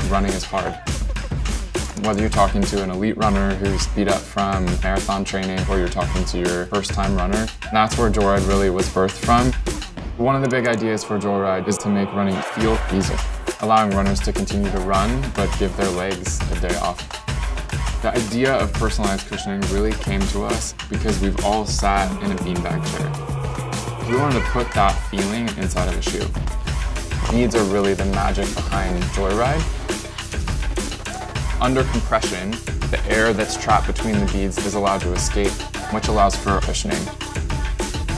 running is hard. Whether you're talking to an elite runner who's beat up from marathon training or you're talking to your first-time runner, that's where Joyride really was birthed from. One of the big ideas for Joyride is to make running feel easy, allowing runners to continue to run but give their legs a day off. The idea of personalized cushioning really came to us because we've all sat in a beanbag chair. We wanted to put that feeling inside of a shoe. Beads are really the magic behind Joyride. Under compression, the air that's trapped between the beads is allowed to escape, which allows for cushioning.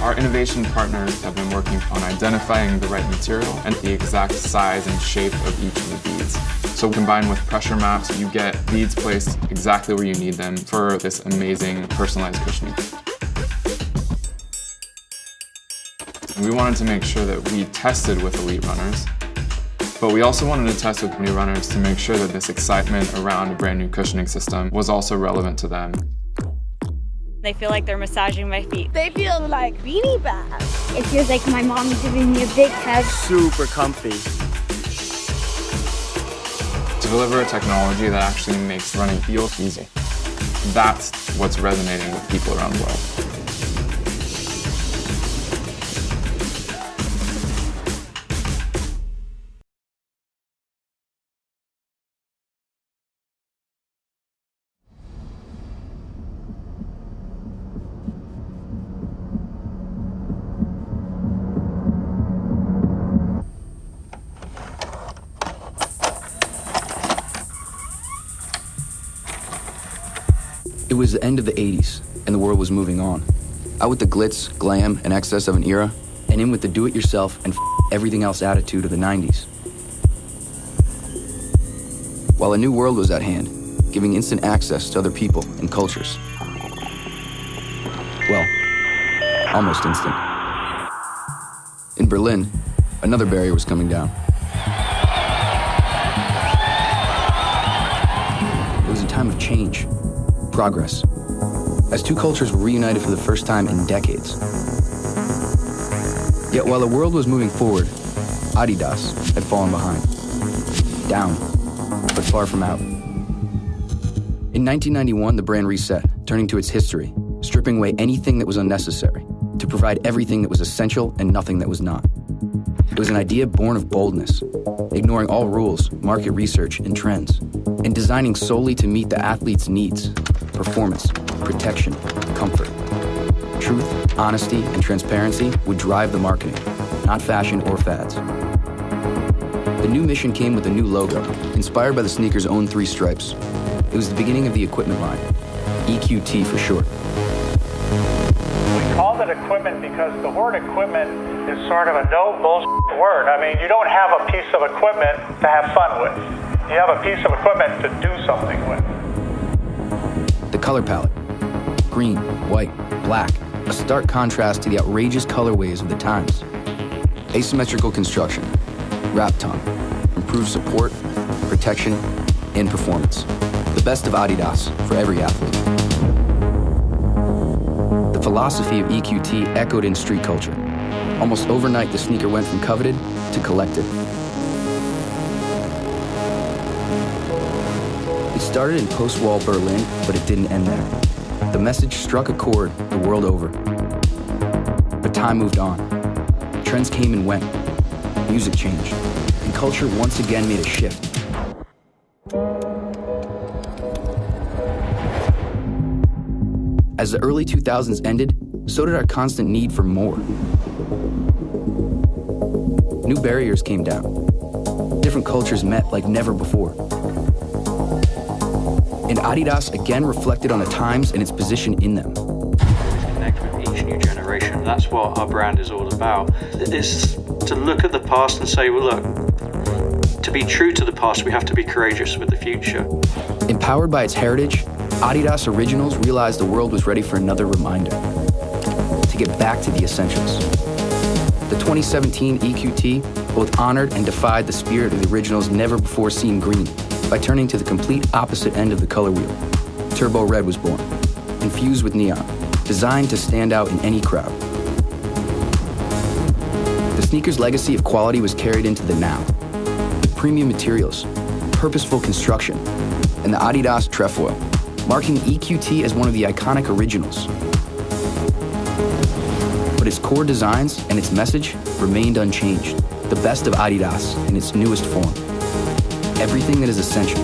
Our innovation partners have been working on identifying the right material and the exact size and shape of each of the beads. So combined with pressure maps, you get beads placed exactly where you need them for this amazing personalized cushioning. We wanted to make sure that we tested with elite runners, but we also wanted to test with new runners to make sure that this excitement around a brand new cushioning system was also relevant to them. They feel like they're massaging my feet. They feel like beanie bags. It feels like my mom is giving me a big hug. Super comfy. To deliver a technology that actually makes running feel easy. That's what's resonating with people around the world. It was the end of the 80s, and the world was moving on. Out with the glitz, glam, and excess of an era, and in with the do-it-yourself and everything else attitude of the 90s. While a new world was at hand, giving instant access to other people and cultures. Well, almost instant. In Berlin, another barrier was coming down. It was a time of change. Progress, as two cultures were reunited for the first time in decades. Yet while the world was moving forward, Adidas had fallen behind. Down, but far from out. In 1991, the brand reset, turning to its history, stripping away anything that was unnecessary, to provide everything that was essential and nothing that was not. It was an idea born of boldness, ignoring all rules, market research, and trends, and designing solely to meet the athlete's needs. Performance, protection, comfort. Truth, honesty, and transparency would drive the marketing, not fashion or fads. The new mission came with a new logo, inspired by the sneaker's own 3 stripes. It was the beginning of the equipment line, EQT for short. We called it equipment because the word equipment is sort of a no bullshit word. I mean, you don't have a piece of equipment to have fun with. You have a piece of equipment to do something with. The color palette, green, white, black, a stark contrast to the outrageous colorways of the times. Asymmetrical construction, wrap tongue, improved support, protection, and performance. The best of Adidas for every athlete. The philosophy of EQT echoed in street culture. Almost overnight, the sneaker went from coveted to collected. It started in post-wall Berlin, but it didn't end there. The message struck a chord the world over. But time moved on. Trends came and went. Music changed. And culture once again made a shift. As the early 2000s ended, so did our constant need for more. New barriers came down. Different cultures met like never before. And Adidas again reflected on the times and its position in them. Connect with each new generation. That's what our brand is all about. It's to look at the past and say, well, look, to be true to the past, we have to be courageous with the future. Empowered by its heritage, Adidas Originals realized the world was ready for another reminder. To get back to the essentials. The 2017 EQT both honored and defied the spirit of the Originals' never-before-seen green by turning to the complete opposite end of the color wheel. Turbo Red was born, infused with neon, designed to stand out in any crowd. The sneaker's legacy of quality was carried into the now, with premium materials, purposeful construction, and the Adidas trefoil, marking EQT as one of the iconic originals. But its core designs and its message remained unchanged, the best of Adidas in its newest form. Everything that is essential,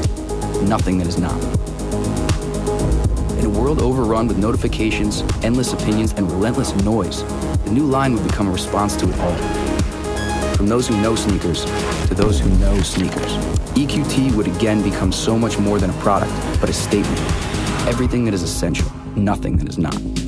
nothing that is not. In a world overrun with notifications, endless opinions, and relentless noise, the new line would become a response to it all. From those who know sneakers to those who know sneakers, EQT would again become so much more than a product, but a statement. Everything that is essential, nothing that is not.